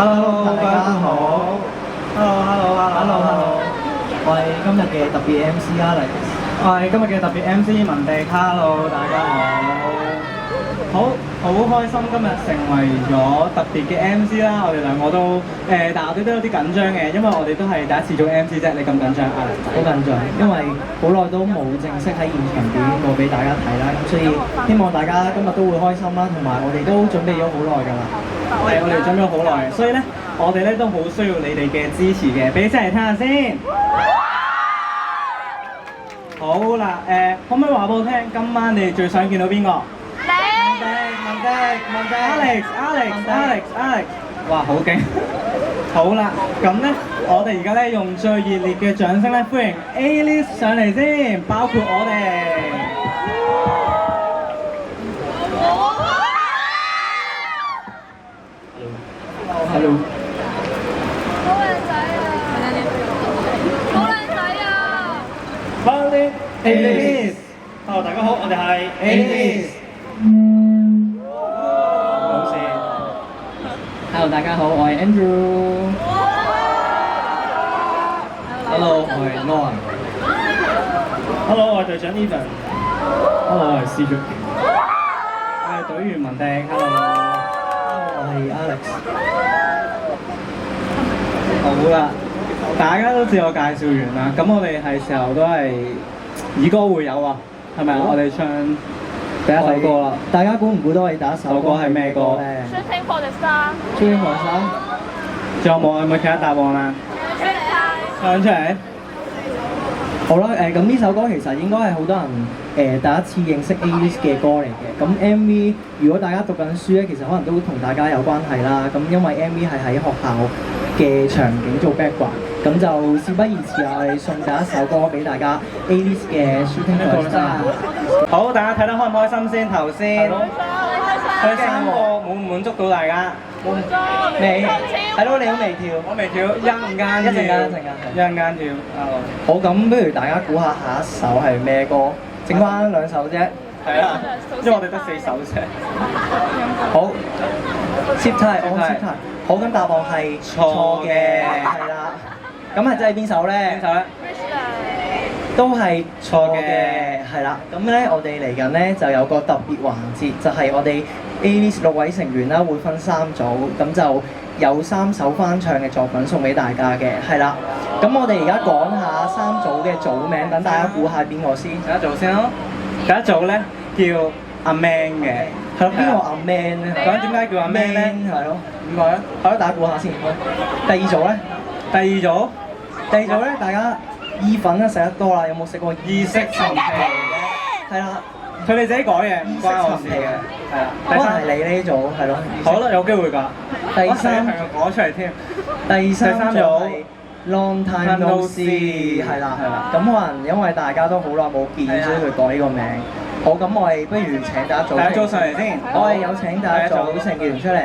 Hello，大家好。Hello，我係今日嘅特別 MC Alex。我係今日嘅特別 MC 文迪。Hello，大家好。好開心今日成為咗特別嘅 MC 啦！我哋兩個都但係我哋都有啲緊張嘅，因為我哋都係第一次做 MC 啫。你咁緊張，Alex？好緊張，因為好耐都冇正式喺現場表演過俾大家睇啦，咁所以希望大家今日都會開心啦，同埋我哋都準備咗好耐㗎啦。係，我哋準備咗好耐，所以咧，我哋咧都好需要你哋嘅支持嘅，俾啲聲嚟聽下先。好啦，可唔可以話俾我聽，今晚你哋最想見到邊個？文迪 Alex， 哇，好勁！好啦，咁咧，我哋而家咧用最熱烈嘅掌聲咧，歡迎 A-List 上嚟先，包括我哋。Hello。好靚仔啊！好靚仔啊！ Hello A-List。Hello，大家好，我哋係 A-List。Hello，大家好，我係 Andrew。Hello，我係 Noah。Hello，我係隊長 Evan。Hello，我係 CJ。我係隊員文迪。Hello，我係 Alex。好啦，大家都自我介紹完啦，咁我哋係時候都係以歌會友啊，係咪啊？我哋唱第一首歌啦。大家估唔估到我哋第一首歌係咩歌咧 Shooting for the star。 ？Shooting for the star。仲有冇啊？有冇其他答案啊？唱出嚟。好啦，咁呢首歌其實應該係好多人第一次認識 A-List 嘅歌嚟嘅。咁 MV 如果大家讀緊書咧，其實可能都同大家有關係啦。咁因為 MV 係喺學校嘅場景做 background，咁就事不宜遲啊！我哋送第一首歌俾大家 A-List 嘅 Shooting for the Star。好，大家睇得開唔開心先？頭先佢三個滿唔滿足到大家？未？係咯，你都未跳。我未跳，一陣間跳。好，咁不如大家估下下一首係咩歌？剩翻兩首啫。係啊，因為我哋得4首啫。好 ，Zip tie。好，咁答案係錯嘅，係啦。咁係真係邊首咧？邊首咧？都係錯嘅，係啦。咁咧，我哋嚟緊咧就有個特別環節，就係我哋 A-List 6位成員啦，會分3組，咁就有3首翻唱嘅作品送俾大家嘅，係啦。咁我哋而家講下3組嘅組名，等大家估下邊個先。第一組先咯。第一組咧叫阿 Man 嘅，係咯，邊個阿 Man 咧？咁點解叫阿 Man 咧？係咯，點解咧？係咯，大家估下先。第二組咧？第二組咧，大家意粉咧食得多啦，有冇食過意式陳皮？係啦，佢哋自己改嘅，唔關我事嘅。係啦，可能係你呢組係咯。好啦，有機會㗎。第三講出嚟添。第三組係 Long time no see，係啦。咁可能因為大家都好耐冇見，所以佢改呢個名。好，咁我哋不如請第一組。第一組上嚟先。我哋有請第一組成員出嚟。